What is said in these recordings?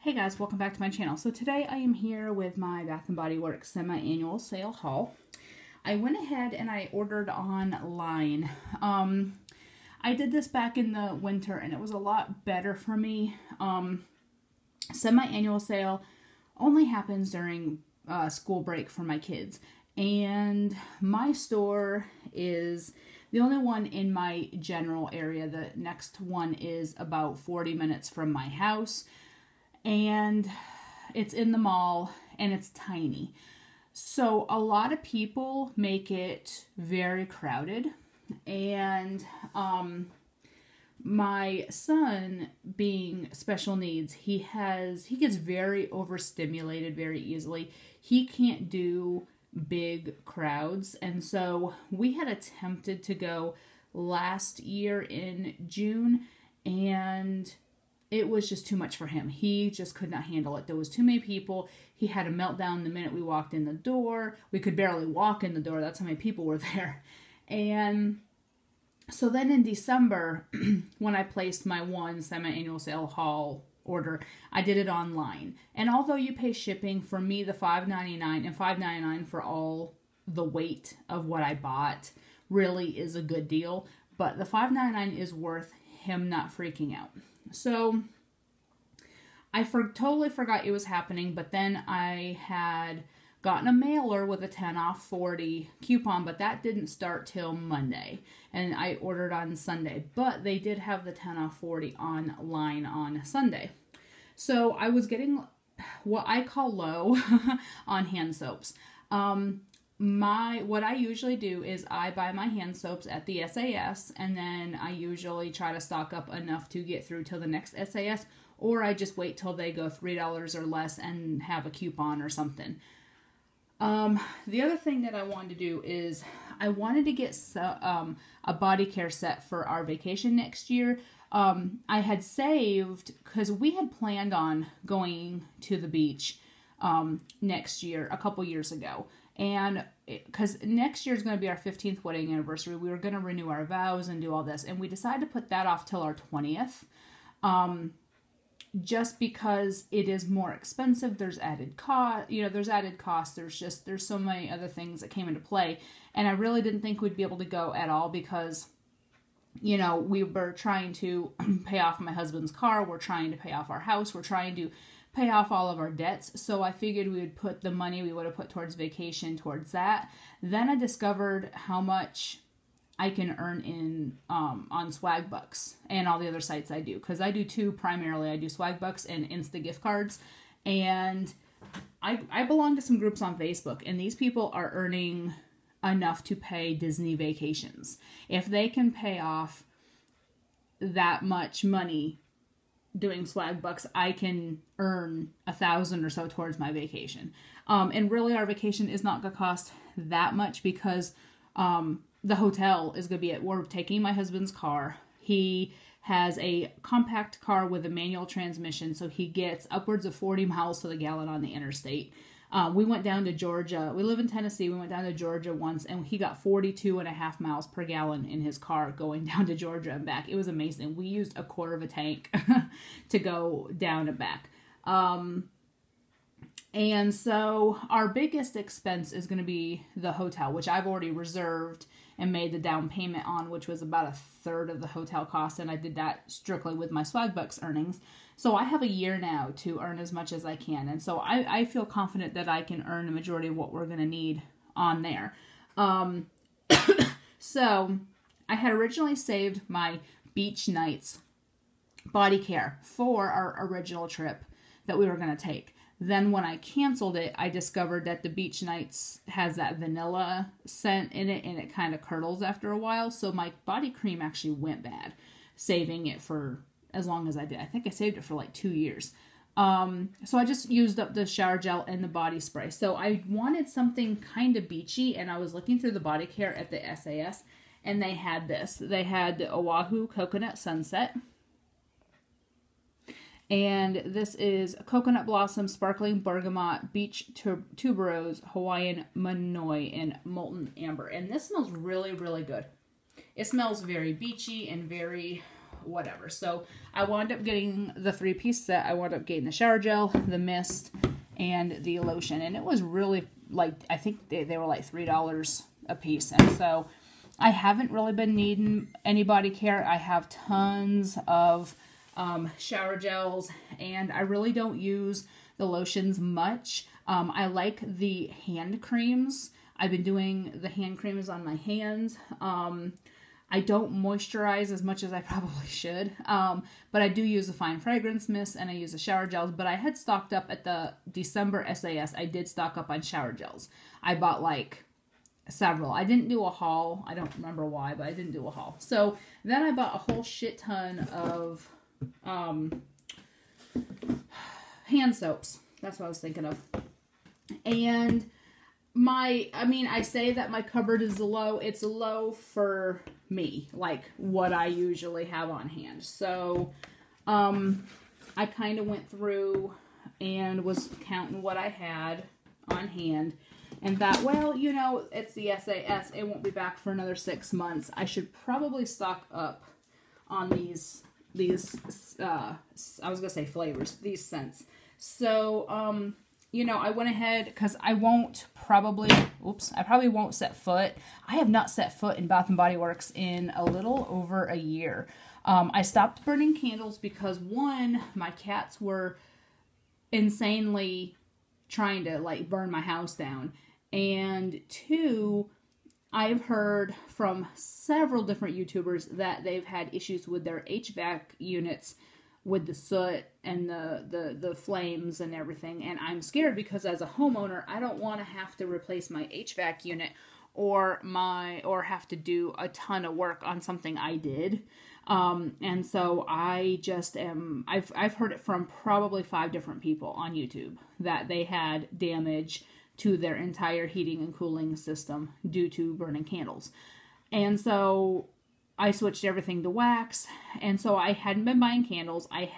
Hey guys, welcome back to my channel. So today I am here with my Bath & Body Works semi-annual sale haul. I went ahead and I ordered online. I did this back in the winter and it was a lot better for me. Semi-annual sale only happens during school break for my kids. And my store is the only one in my general area. The next one is about 40 minutes from my house. And it's in the mall and it's tiny. So a lot of people make it very crowded. And my son, being special needs, he gets very overstimulated very easily. He can't do big crowds. And so we had attempted to go last year in June, and it was just too much for him. He just could not handle it. There was too many people. He had a meltdown the minute we walked in the door. We could barely walk in the door. That's how many people were there. And so then in December, when I placed my one semi-annual sale haul order, I did it online. And although you pay shipping, for me, the $5.99 and $5.99 for all the weight of what I bought really is a good deal. But the $5.99 is worth him not freaking out. So I totally forgot it was happening, but then I had gotten a mailer with a 10 off 40 coupon, but that didn't start till Monday, and I ordered on Sunday, but they did have the 10 off 40 online on Sunday. So I was getting what I call low on hand soaps. What I usually do is I buy my hand soaps at the SAS, and then I usually try to stock up enough to get through till the next SAS, or I just wait till they go $3 or less and have a coupon or something. The other thing that I wanted to do is I wanted to get a body care set for our vacation next year. I had saved, because we had planned on going to the beach next year, a couple years ago. And because next year is going to be our 15th wedding anniversary, we were going to renew our vows and do all this. And we decided to put that off till our 20th. Just because it is more expensive. There's added cost, there's added costs. There's so many other things that came into play. And I really didn't think we'd be able to go at all because, we were trying to pay off my husband's car. We're trying to pay off our house. We're trying to pay off all of our debts. So I figured we would put the money we would have put towards vacation towards that. Then I discovered how much I can earn in on Swag Bucks and all the other sites I do. Because I do two primarily. I do Swag Bucks and Insta gift cards. And I belong to some groups on Facebook. And these people are earning enough to pay Disney vacations. If they can pay off that much money doing Swag Bucks, I can earn $1,000 or so towards my vacation. And really our vacation is not going to cost that much because the hotel is going to be we're taking my husband's car. He has a compact car with a manual transmission, so he gets upwards of 40 miles to the gallon on the interstate. We went down to Georgia. We live in Tennessee. We went down to Georgia once, and he got 42.5 miles per gallon in his car going down to Georgia and back. It was amazing. We used a quarter of a tank to go down and back. And so our biggest expense is going to be the hotel, which I've already reserved and made the down payment on, which was about 1/3 of the hotel cost. And I did that strictly with my Swag Bucks earnings. So I have a year now to earn as much as I can. And so I feel confident that I can earn the majority of what we're going to need on there. So I had originally saved my beach nights body care for our original trip that we were going to take. Then when I canceled it, I discovered that the beach nights has that vanilla scent in it and it kind of curdles after a while. So my body cream actually went bad, saving it for as long as I did. I think I saved it for like 2 years. So I just used up the shower gel and the body spray. So I wanted something kind of beachy, and I was looking through the body care at the SAS, and they had this. They had the Oahu Coconut Sunset. And this is Coconut Blossom, Sparkling Bergamot, Beach Tuberose, Hawaiian Manoi, and Molten Amber. And this smells really, really good. It smells very beachy and very whatever. So I wound up getting the 3-piece set. I wound up getting the shower gel, the mist, and the lotion. And it was really like, I think they were like $3 a piece. And so I haven't really been needing any body care. I have tons of shower gels, and I really don't use the lotions much. I like the hand creams. I've been doing the hand creams on my hands. I don't moisturize as much as I probably should, but I do use a fine fragrance mist, and I use the shower gels. But I had stocked up at the December SAS. I did stock up on shower gels. I bought like several. I didn't do a haul. I don't remember why, but I didn't do a haul. So then I bought a whole shit ton of hand soaps. That's what I was thinking of. And I say that my cupboard is low. It's low for me, like what I usually have on hand. So, I kind of went through and was counting what I had on hand and thought, well, you know, it's the SAS. It won't be back for another 6 months. I should probably stock up on these, I was going to say flavors, these scents. So, you know, I went ahead because I probably won't set foot. I have not set foot in Bath & Body Works in a little over a year. I stopped burning candles because, one, my cats were insanely trying to like burn my house down. And two, I've heard from several different YouTubers that they've had issues with their HVAC units with the soot and the flames and everything. And I'm scared because as a homeowner, I don't want to have to replace my HVAC unit or have to do a ton of work on something I did. And so I just I've heard it from probably 5 different people on YouTube that they had damage to their entire heating and cooling system due to burning candles. And so I switched everything to wax, and so I hadn't been buying candles. I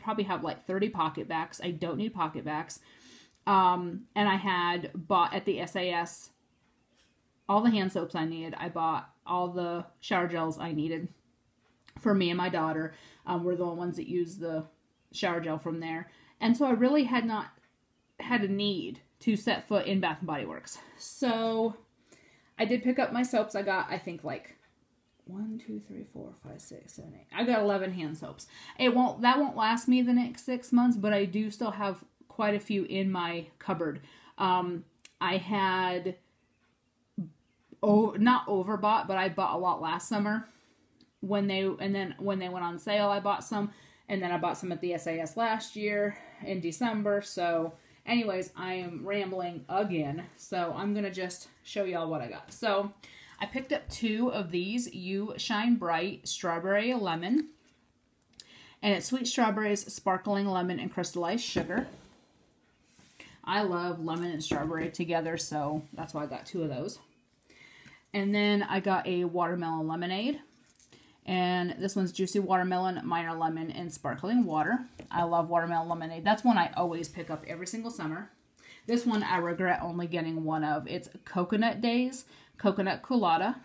probably have like 30 pocket backs. I don't need pocket backs. And I had bought at the SAS all the hand soaps I needed. I bought all the shower gels I needed for me and my daughter. We're the ones that use the shower gel from there. And so I really had not had a need to set foot in Bath & Body Works. So I did pick up my soaps. I got, I think, like 1, 2, 3, 4, 5, 6, 7, 8. I got 11 hand soaps. That won't last me the next 6 months, but I do still have quite a few in my cupboard. I had not overbought, but I bought a lot last summer when they went on sale. I bought some, and then I bought some at the SAS last year in December. So anyways, I am rambling again, so I'm gonna just show y'all what I got. So I picked up 2 of these You Shine Bright Strawberry Lemon. And it's sweet strawberries, sparkling lemon, and crystallized sugar. I love lemon and strawberry together, so that's why I got 2 of those. And then I got a watermelon lemonade. And this one's juicy watermelon, minor lemon, and sparkling water. I love watermelon lemonade. That's one I always pick up every single summer. This one I regret only getting one of. It's Coconut Days Coconut Colada.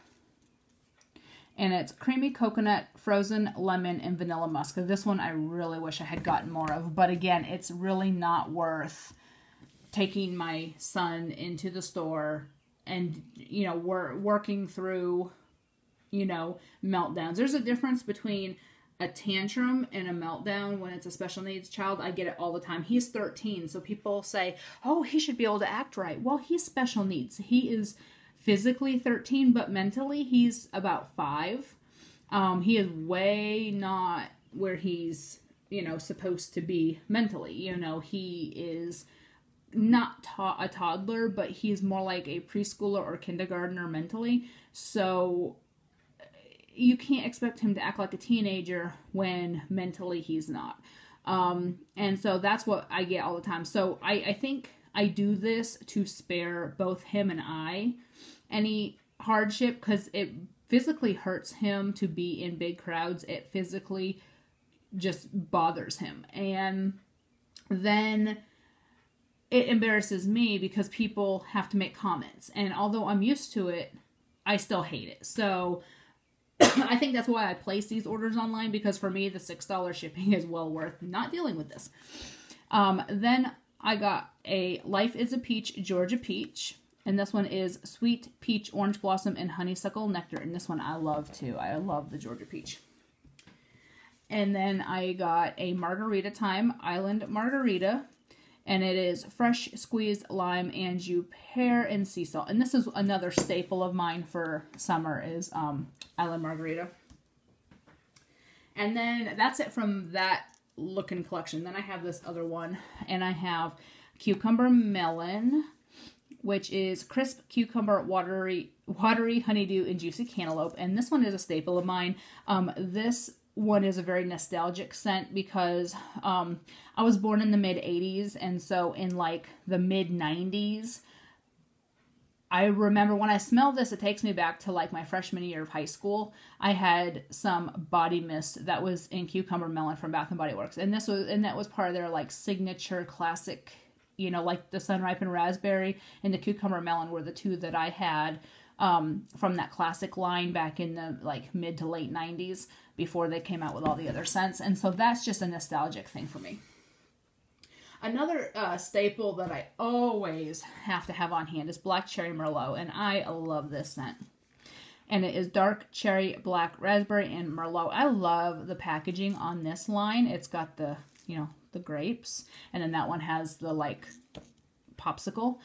And it's creamy coconut, frozen lemon, and vanilla musk. This one I really wish I had gotten more of. But again, it's really not worth taking my son into the store and, you know, working through, you know, meltdowns. There's a difference between a tantrum and a meltdown when it's a special needs child. I get it all the time. He's 13, so people say, oh, he should be able to act right. Well, he's special needs. He is physically 13, but mentally he's about 5. He is way not where he's, you know, supposed to be mentally. You know, he is not a toddler, but he's more like a preschooler or kindergartner mentally. So you can't expect him to act like a teenager when mentally he's not. And so that's what I get all the time. So I think I do this to spare both him and I any hardship, because it physically hurts him to be in big crowds. It physically just bothers him. And then it embarrasses me because people have to make comments. And although I'm used to it, I still hate it. So I think that's why I place these orders online, because for me, the $6 shipping is well worth not dealing with this. Then I got a Life is a Peach Georgia Peach. And this one is Sweet Peach Orange Blossom and Honeysuckle Nectar. And this one I love too. I love the Georgia Peach. And then I got a Margarita Time Island Margarita. And it is fresh squeezed lime, anjou, pear, and sea salt. And this is another staple of mine for summer is Island Margarita. And then that's it from that looking collection. Then I have this other one. And I have Cucumber Melon, which is crisp cucumber, watery honeydew, and juicy cantaloupe. And this one is a staple of mine. This one is a very nostalgic scent because I was born in the mid-'80s, and so in like the mid-'90s, I remember when I smell this, it takes me back to like my freshman year of high school. I had some body mist that was in Cucumber Melon from Bath & Body Works, and that was part of their like signature classic, you know, like the Sun Ripened Raspberry and the Cucumber Melon were the two that I had from that classic line back in the like mid to late 90s before they came out with all the other scents. And so that's just a nostalgic thing for me. Another staple that I always have to have on hand is Black Cherry Merlot, and I love this scent. And it is dark cherry, black raspberry, and Merlot. I love the packaging on this line. It's got the, you know, the grapes, and then that one has the like popsicle.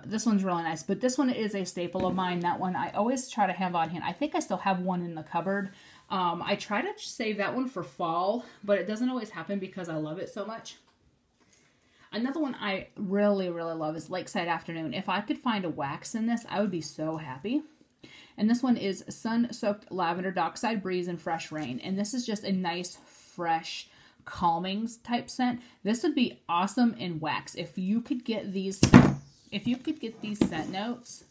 This one's really nice, but this one is a staple of mine. That one I always try to have on hand. I think I still have one in the cupboard. I try to save that one for fall, but it doesn't always happen because I love it so much. Another one I really, really love is Lakeside Afternoon. If I could find a wax in this, I would be so happy. And this one is Sun-Soaked Lavender, Dockside Breeze, and Fresh Rain. And this is just a nice, fresh, calming type scent. This would be awesome in wax. If you could get these scent notes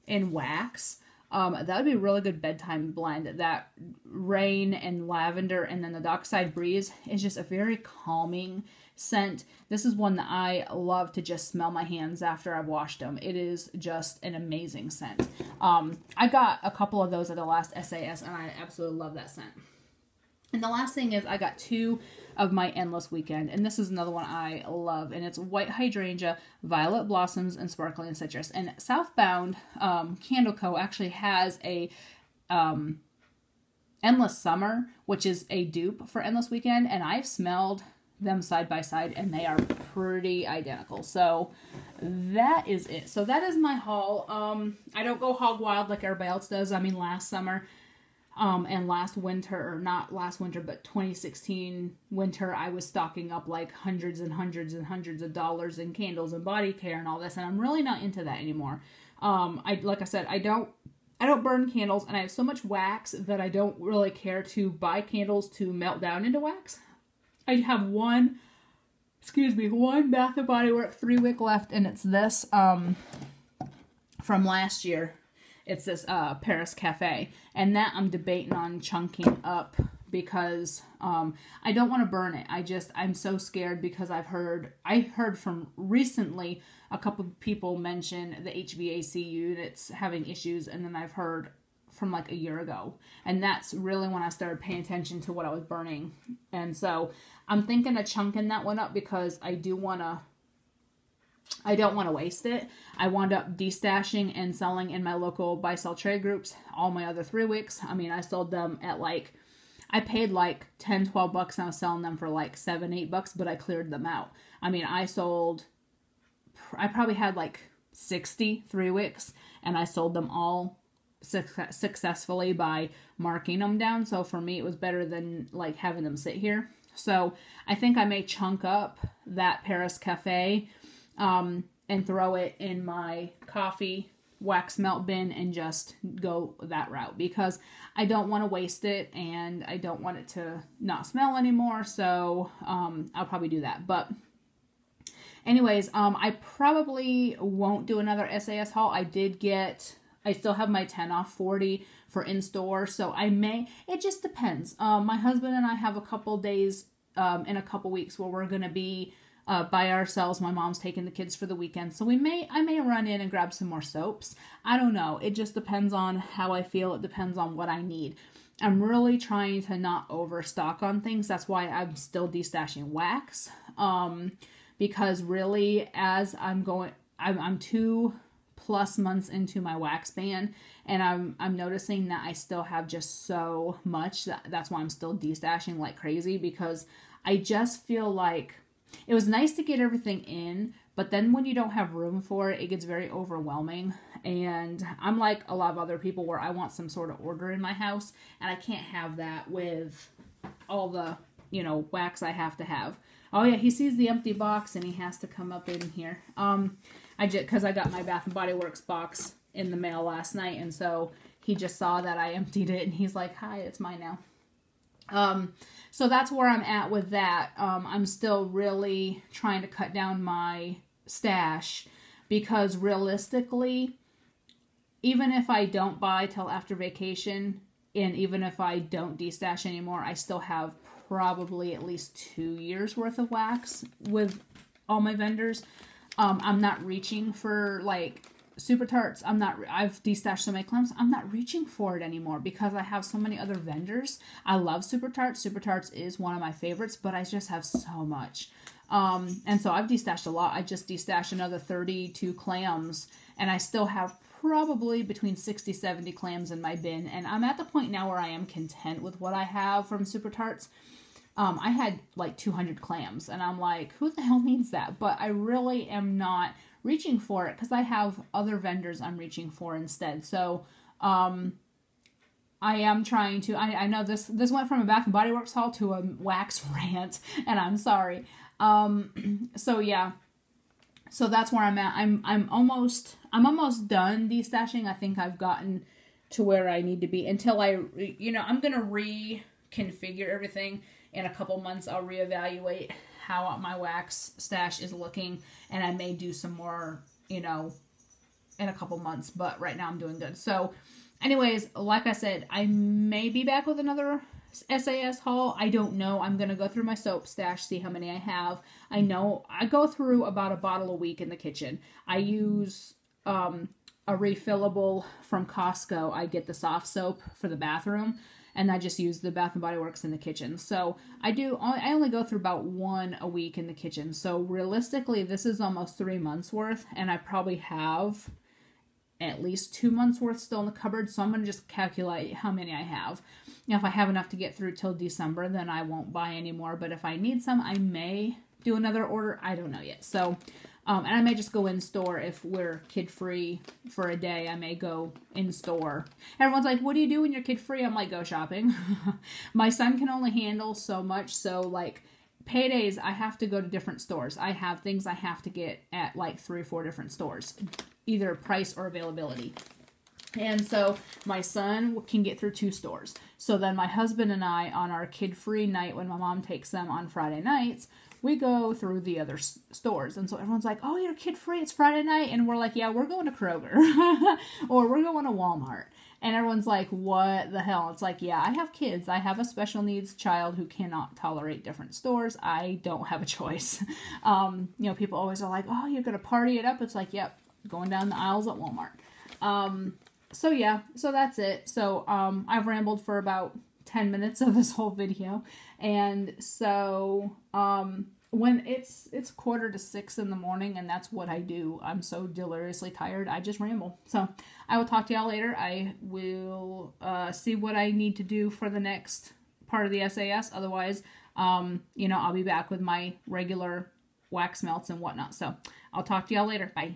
in wax, that would be a really good bedtime blend. That rain and lavender and then the Dockside Breeze is just a very calming scent. This is one that I love to just smell my hands after I've washed them. It is just an amazing scent. I got a couple of those at the last SAS and I absolutely love that scent. And the last thing is I got 2 of my Endless Weekend, and this is another one I love, and it's White Hydrangea, Violet Blossoms, and Sparkling Citrus. And Southbound Candle Co. actually has a Endless Summer, which is a dupe for Endless Weekend, and I've smelled them side by side, and they are pretty identical. So that is it. So that is my haul. I don't go hog wild like everybody else does. I mean, last summer and last winter, or not last winter, but 2016 winter, I was stocking up like hundreds and hundreds and hundreds of dollars in candles and body care and all this, and I'm really not into that anymore. Like I said, I don't burn candles, and I have so much wax that I don't really care to buy candles to melt down into wax. I have one Bath & Body Works 3-wick left, and it's this from last year. It's this Paris Cafe, and that I'm debating on chunking up because I don't want to burn it. I'm so scared because I heard from recently a couple of people mention the HVAC units having issues, and then I've heard from like a year ago, and that's really when I started paying attention to what I was burning. And so I'm thinking of chunking that one up because I don't want to waste it. I wound up destashing and selling in my local buy-sell trade groups all my other 3 weeks. I mean, I sold them at like, I paid like $10, $12 and I was selling them for like $7, $8, but I cleared them out. I mean, I probably had like 60 3 weeks and I sold them all successfully by marking them down. So for me, it was better than like having them sit here. So I think I may chunk up that Paris Cafe and throw it in my coffee wax melt bin and just go that route because I don't want to waste it and I don't want it to not smell anymore. So I'll probably do that. But anyways, I probably won't do another SAS haul. I still have my 10 off 40 for in-store, so I may. It just depends. My husband and I have a couple days in a couple weeks where we're going to be by ourselves. My mom's taking the kids for the weekend, so I may run in and grab some more soaps. I don't know. It just depends on how I feel. It depends on what I need. I'm really trying to not overstock on things. That's why I'm still destashing wax. Because really, as I'm 2+ months into my wax ban, and I'm noticing that I still have just so much. That's why I'm still destashing like crazy, because I just feel like it was nice to get everything in, but then when you don't have room for it, it gets very overwhelming. And I'm like a lot of other people where I want some sort of order in my house, and I can't have that with all the, wax I have to have. Oh yeah, he sees the empty box and he has to come up in here. Because I got my Bath and Body Works box in the mail last night, and so he just saw that I emptied it, and he's like, "Hi, it's mine now." So that's where I'm at with that. I'm still really trying to cut down my stash, because realistically, even if I don't buy till after vacation, and even if I don't destash anymore, I still have probably at least 2 years worth of wax with all my vendors. I'm not reaching for like Super Tarts. I've destashed so many clams. I'm not reaching for it anymore because I have so many other vendors. I love Super Tarts. Super Tarts is one of my favorites, but I just have so much. And so I've destashed a lot. I just destashed another 32 clams, and I still have probably between 60-70 clams in my bin. And I'm at the point now where I am content with what I have from Super Tarts. I had like 200 clams, and I'm like, who the hell needs that? But I really am not reaching for it because I have other vendors I'm reaching for instead. So I am trying to, I know this went from a Bath and Body Works haul to a wax rant, and I'm sorry. So yeah, so that's where I'm at. I'm almost done destashing. I think I've gotten to where I need to be until I'm going to reconfigure everything. In a couple months, I'll reevaluate how my wax stash is looking, and I may do some more, in a couple months, but right now I'm doing good. So anyways, like I said, I may be back with another SAS haul. I don't know. I'm going to go through my soap stash, see how many I have. I know I go through about a bottle a week in the kitchen. I use a refillable from Costco. I get the soft soap for the bathroom, and I just use the Bath & Body Works in the kitchen. So I only go through about one a week in the kitchen. So realistically, this is almost 3 months worth, and I probably have at least 2 months worth still in the cupboard. So I'm going to just calculate how many I have. Now, if I have enough to get through till December, then I won't buy any more. But if I need some, I may do another order. I don't know yet. So, and I may just go in store if we're kid-free for a day. I may go in store. Everyone's like, what do you do when you're kid-free? I'm like, go shopping. My son can only handle so much. So, like, paydays, I have to go to different stores. I have things I have to get at, like, 3 or 4 different stores. Either price or availability. And so my son can get through 2 stores. So then my husband and I, on our kid-free night when my mom takes them on Friday nights, we go through the other stores. And so everyone's like, oh, you're kid-free, it's Friday night. And we're like, yeah, we're going to Kroger. Or we're going to Walmart. And everyone's like, what the hell? It's like, yeah, I have kids. I have a special needs child who cannot tolerate different stores. I don't have a choice. People always are like, oh, you're going to party it up. It's like, yep, going down the aisles at Walmart. So yeah, so that's it. So I've rambled for about 10 minutes of this whole video. And so when it's 5:45 in the morning, and that's what I do. I'm so deliriously tired, I just ramble. So I will talk to y'all later. I will see what I need to do for the next part of the SAS. Otherwise, I'll be back with my regular wax melts and whatnot. So I'll talk to y'all later. Bye.